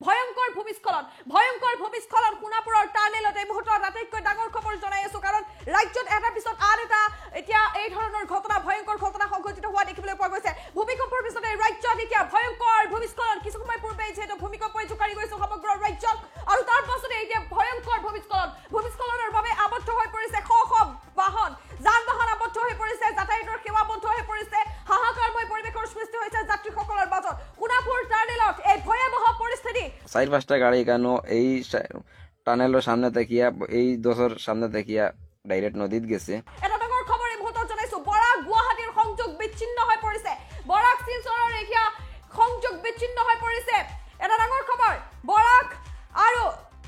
ভয়ংকৰ ভূমিস্খলন সোণাপুৰৰ টানেলত এই মুহূৰ্তত আটাইতকৈ ডাঙৰ খবৰ জনাই আছো কাৰণ ৰাজ্যত এটাৰ পিছত আন এটা এতিয়া এই ধৰণৰ ঘটনা ভয়ংকৰ ঘটনা সংঘটিত হোৱা দেখিবলৈ পোৱা গৈছে ভূমিকম্পৰ পিছতে ৰাজ্যত এতিয়া ভয়ংকৰ ভূমিস্খলন কিছু সময় পূৰ্বে যেহেতু ভূমিকম্পই জোকাৰি গৈছে সমগ্ৰ ৰাজ্যত আৰু তাৰ পাছতে এতিয়া ভয়ংকৰ ভূমিস্খলনৰ বাবে আবদ্ধ হৈ পৰিছে শ শ বাহন যান বাহন আবদ্ধ হৈ পৰিছে যাতায়াতৰ সেৱা বন্ধ হৈ পৰিছে হাহাকাৰময় পৰিৱেশৰ সৃষ্টি হৈছে যাত্ৰীসকলৰ মাজত সোণাপুৰ টানেলত এই ভয়াবহ পৰিস্থিতি 4-5টা গাড়ি কেন এই টানেলেৰ সামনে দেখিয়া এই দোসৰ সামনে দেখিয়া ডাইৰেক্ট নদীত গেছে এটা ডাঙৰ খবৰ এই মুহূৰ্তত জনাইছো বৰাক গুৱাহাটীৰ সংযোগ বিচ্ছিন্ন হৈ পৰিছে বৰাক শিলচৰৰ এতিয়া সংযোগ বিচ্ছিন্ন হৈ পৰিছে এটা ডাঙৰ খবৰ বৰাক আৰু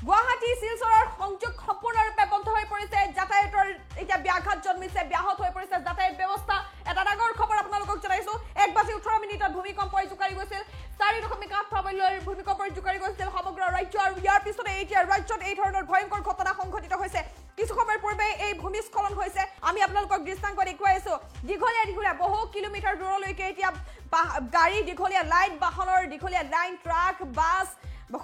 গুৱাহাটী শিলচৰৰ সংযোগ সম্পূৰ্ণৰূপে বন্ধ হৈ পৰিছে যাতায়াতৰ এতিয়া ব্যাঘাত জন্মিছে ব্যাহত হৈ পৰিছে যাতায়াত ব্যৱস্থা এটা ডাঙৰ খবৰ আপোনালোকক জনাইছো 1:18 ভূমিকম্পই জোকাৰি গৈছিল 4.8 প্ৰাবল্যৰ ভূমিকম্পই জোকাৰি গৈছিল সমগ্ৰ ৰাজ্য আৰু ইয়াৰ পিছতে এতিয়া ৰাজ্যত এই ধৰণৰ ভয়ংকৰ ঘটনা সংঘটিত হৈছে কিছু সময় পূৰ্বে এই ভূমিস্খলন হৈছে আমি আপোনালোকক দৃষ্টান্ত দেখুৱাইছো দীঘলীয়া বহু কিলোমিটাৰ দূৰলৈকে এতিয়া গাড়ী দীঘলীয়া লাইন বাহনৰ দীঘলীয়া লাইন ট্ৰাক বাছ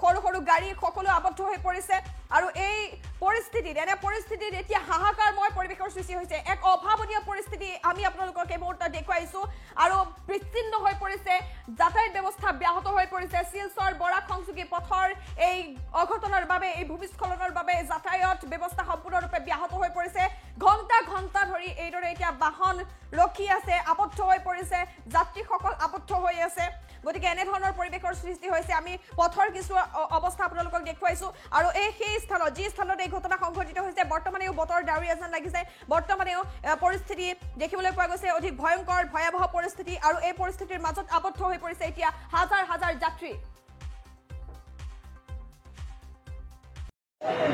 সৰু সৰু গাড়ী সকলো আবদ্ধ হৈ পৰিছে আৰু এই পৰিস্থিতিত এতিয়া হাহাকাৰময় পৰিৱেশৰ সৃষ্টি হৈছে এক অভাৱনীয় পৰিস্থিতি আমি আপোনালোকক এই মুহূৰ্তত দেখুৱাইছো আৰু বিচ্ছিন্ন হৈ পৰিছে যাতায়াত ব্যৱস্থা ব্যাহত হৈ পৰিছে শিলচৰ বৰাক সংযোগী পথৰ এই অঘটনৰ বাবে এই ভূমিস্খলনৰ বাবে যাতায়াত ব্যৱস্থা সম্পূৰ্ণৰূপে ব্যাহত হৈ পৰিছে ঘণ্টা ধৰি এইদৰে এতিয়া বাহন ৰখি আছে আবদ্ধ হৈ পৰিছে যাত্ৰীসকল আবদ্ধ হৈ আছে গতিকে এনে ধৰণৰ পৰিৱেশৰ সৃষ্টি হৈছে আমি পথৰ কিছু অৱস্থা আপোনালোকক দেখুৱাইছো আৰু সেই স্থানত যি স্থানত এই ঘটনা সংঘটিত হৈছে বৰ্তমানেও বতৰ ডাৱৰীয়া যেন লাগিছে বৰ্তমানেও পৰিস্থিতি দেখিবলৈ পোৱা গৈছে অধিক ভয়ংকৰ ভয়াবহ পৰিস্থিতি আৰু এই পৰিস্থিতিৰ মাজত আবদ্ধ হৈ পৰিছে এতিয়া হাজাৰ হাজাৰ যাত্ৰী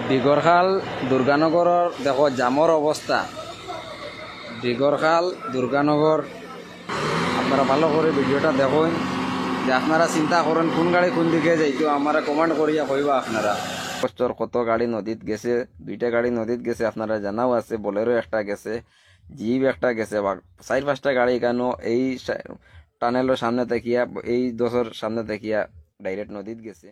দিগৰখাল দুৰ্গানগৰৰ দেখো জামৰ অৱস্থা দিগরখাল দুর্গানগর আপনারা ভালো করে ভিডিওটা দেখুন যে আপনারা চিন্তা করেন কোন গাড়ি কোন দিকে যাইতো আমারা কমেন্ট করিয়া কইবা আপনারা কষ্টর কত গাড়ি নদীত গেছে 2টা গাড়ি নদীত গেছে আপনারা জানাও আছে বোলেরো একটা গেছে জিপ একটা গেছে 4-5টা গাড়ি কেন এই টানেলের সামনে দেখিয়া এই দোসর সামনে দেখিয়া ডাইরেক্ট নদীত গেছে